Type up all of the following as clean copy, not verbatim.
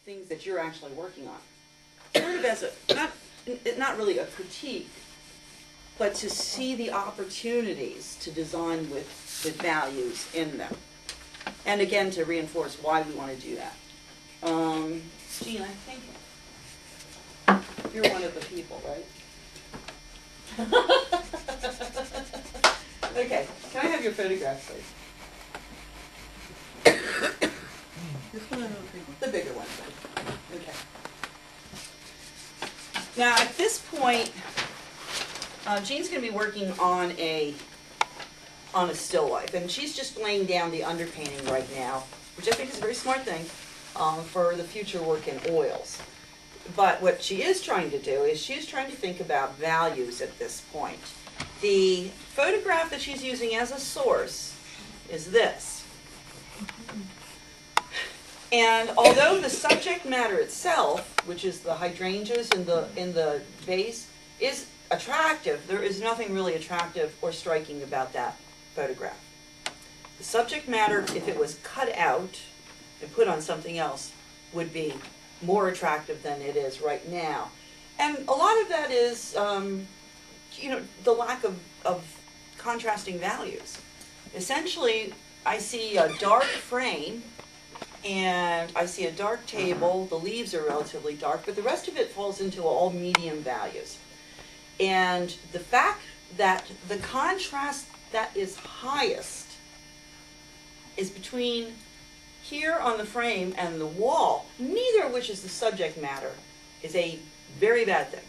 things that you're actually working on. Sort of as a, not really a critique, but to see the opportunities to design with values in them. And again, to reinforce why we want to do that. Jean, I think you're one of the people, right? Okay, can I have your photograph, please? This one or the bigger one? Okay. Now, at this point, Jean's going to be working on a still life, and she's just laying down the underpainting right now, which I think is a very smart thing for the future work in oils. But what she is trying to do is she's trying to think about values at this point. The photograph that she's using as a source is this. And although the subject matter itself, which is the hydrangeas in the vase, is attractive, there is nothing really attractive or striking about that photograph. The subject matter, if it was cut out and put on something else, would be more attractive than it is right now. And a lot of that is, the lack of contrasting values. Essentially, I see a dark frame, and I see a dark table. The leaves are relatively dark, but the rest of it falls into all medium values. And the fact that the contrast that is highest is between here on the frame and the wall, neither of which is the subject matter, is a very bad thing.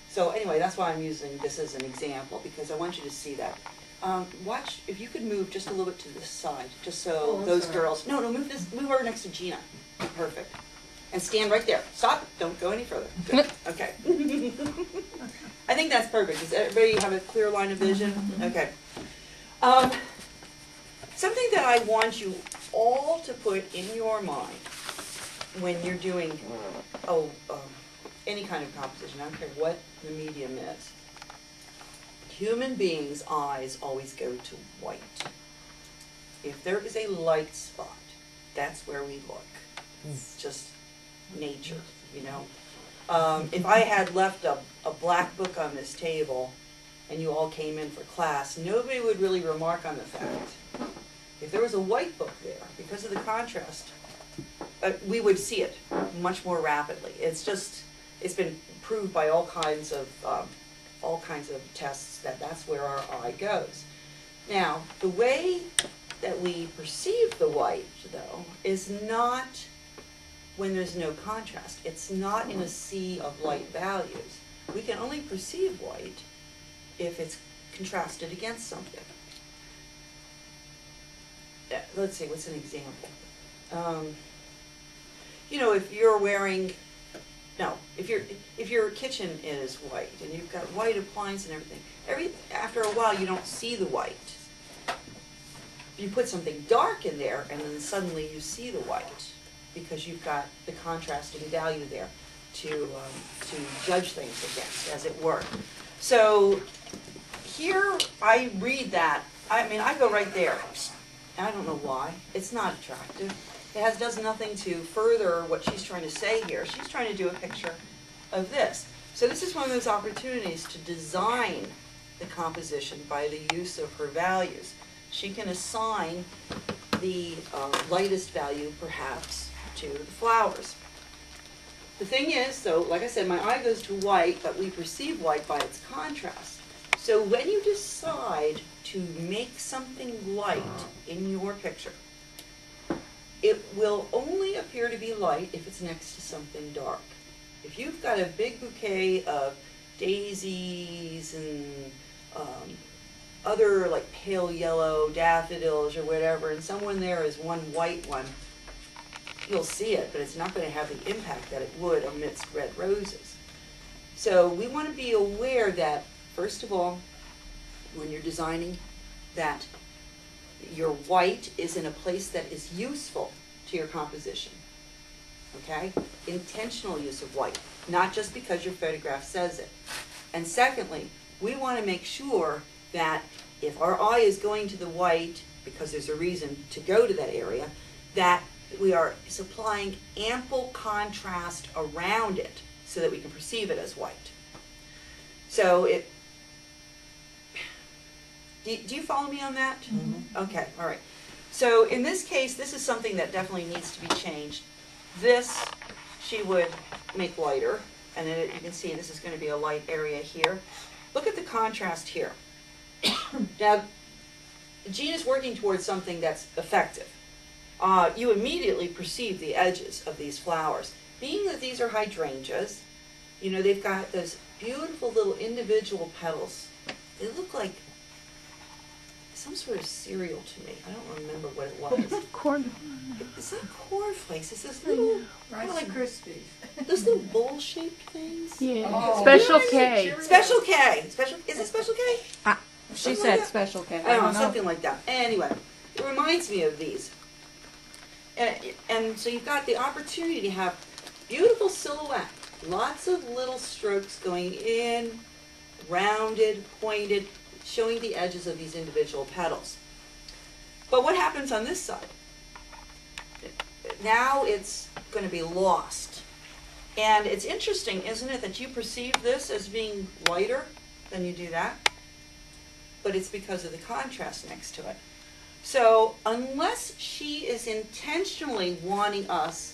So anyway, that's why I'm using this as an example, because I want you to see that. Watch, if you could move just a little bit to this side, just so those girls, no, move over next to Gina. Perfect. And stand right there. Stop, don't go any further. Good. Okay. I think that's perfect. Does everybody have a clear line of vision? Okay. Something that I want you all to put in your mind when you're doing any kind of composition, I don't care what the medium is. Human beings' eyes always go to white. If there is a light spot, that's where we look. It's just nature, you know. If I had left a black book on this table and you all came in for class, nobody would really remark on the fact. If there was a white book there, because of the contrast, we would see it much more rapidly. It's been proved by all kinds of tests that that's where our eye goes. Now, the way that we perceive the white, though, is not when there's no contrast. It's not in a sea of light values. We can only perceive white if it's contrasted against something. Let's see, what's an example? If you're wearing, if your kitchen is white and you've got white appliances and everything, after a while you don't see the white. You put something dark in there and then suddenly you see the white because you've got the contrasting value there to judge things against, as it were. So here I read that, I go right there. I don't know why. It's not attractive. It does nothing to further what she's trying to say here. She's trying to do a picture of this. So this is one of those opportunities to design the composition by the use of her values. She can assign the lightest value, perhaps, to the flowers. The thing is, so like I said, my eye goes to white, but we perceive white by its contrast. So when you decide to make something light in your picture, it will only appear to be light if it's next to something dark. If you've got a big bouquet of daisies and other like pale yellow daffodils or whatever, and someone there is one white one, you'll see it, but it's not going to have the impact that it would amidst red roses. So we want to be aware that, first of all, when you're designing, that your white is in a place that is useful to your composition. Okay? Intentional use of white, not just because your photograph says it. And secondly, we want to make sure that if our eye is going to the white, because there's a reason to go to that area, that we are supplying ample contrast around it so that we can perceive it as white. So do you follow me on that? Mm-hmm. Okay, all right. So in this case, this is something that definitely needs to be changed. This, she would make lighter, and then you can see this is going to be a light area here. Look at the contrast here. Now, Jean is working towards something that's effective. You immediately perceive the edges of these flowers. Being that these are hydrangeas, you know, they've got those beautiful little individual petals. They look like some sort of cereal to me. I don't remember what it was. Corn. It's not cornflakes. It's this little, Rice like Krispies. those little bowl-shaped things. Yeah. Oh. Special K. Special K. Special. Is it Special K? She Something said like that? Special K. I don't know, something like that. Anyway, it reminds me of these. And so you've got the opportunity to have beautiful silhouette, lots of little strokes going in, rounded, pointed, showing the edges of these individual petals. But what happens on this side? Now it's going to be lost. And it's interesting, isn't it, that you perceive this as being lighter than you do that? But it's because of the contrast next to it. So unless she is intentionally wanting us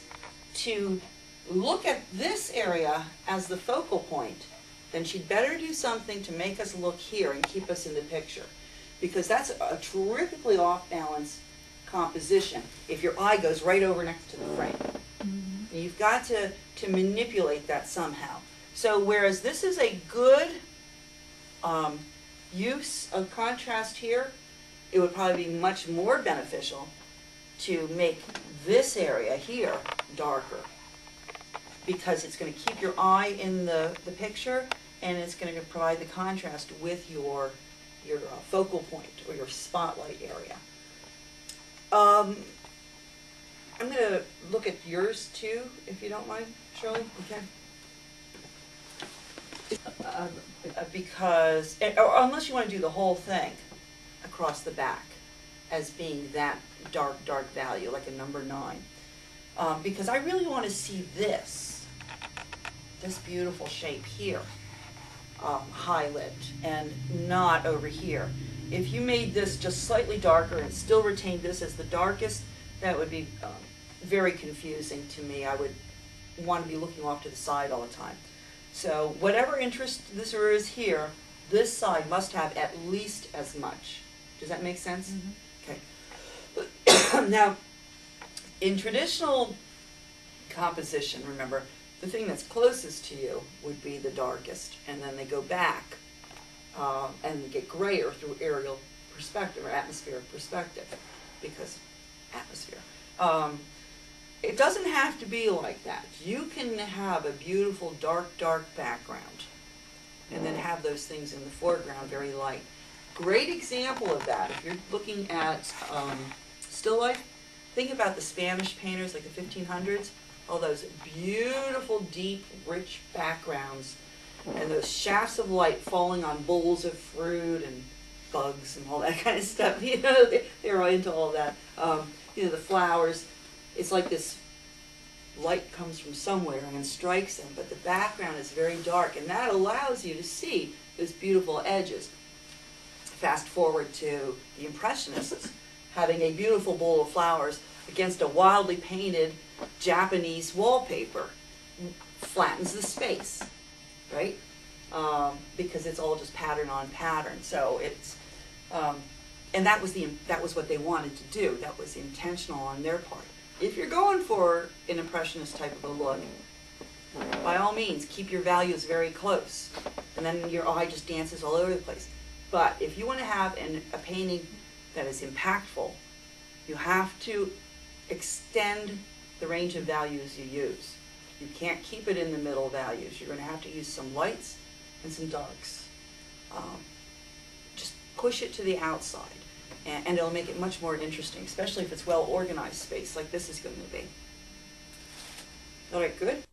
to look at this area as the focal point, then she'd better do something to make us look here and keep us in the picture. Because that's a terrifically off-balance composition if your eye goes right over next to the frame. Mm-hmm. You've got to manipulate that somehow. So whereas this is a good use of contrast here, it would probably be much more beneficial to make this area here darker, because it's going to keep your eye in the picture, and it's going to provide the contrast with your focal point or your spotlight area. I'm going to look at yours too, if you don't mind, Shirley. Okay. Because, or unless you want to do the whole thing across the back as being that dark value, like a number 9. Because I really want to see this beautiful shape here, highlight, and not over here. If you made this just slightly darker and still retained this as the darkest, that would be very confusing to me. I would want to be looking off to the side all the time. So whatever interest this is here, this side must have at least as much. Does that make sense? Mm-hmm. Okay. Now, in traditional composition, remember, the thing that's closest to you would be the darkest, and then they go back and get grayer through aerial perspective or atmospheric perspective, because atmosphere. It doesn't have to be like that. You can have a beautiful dark background and then have those things in the foreground very light. Great example of that, if you're looking at still life, think about the Spanish painters like the 1500s, all those beautiful, deep, rich backgrounds and those shafts of light falling on bowls of fruit and bugs and all that kind of stuff. You know, they're all into all that. You know, the flowers. It's like this light comes from somewhere and strikes them, but the background is very dark, and that allows you to see those beautiful edges. Fast forward to the Impressionists, having a beautiful bowl of flowers against a wildly painted Japanese wallpaper. Flattens the space, right? Because it's all just pattern on pattern. So it's, and that was what they wanted to do. That was intentional on their part. If you're going for an Impressionist type of a look, by all means, keep your values very close, and then your eye just dances all over the place. But if you want to have a painting that is impactful, you have to extend the range of values you use. You can't keep it in the middle values. You're going to have to use some lights and some darks. Just push it to the outside, and it'll make it much more interesting, especially if it's well-organized space like this is going to be. All right, good?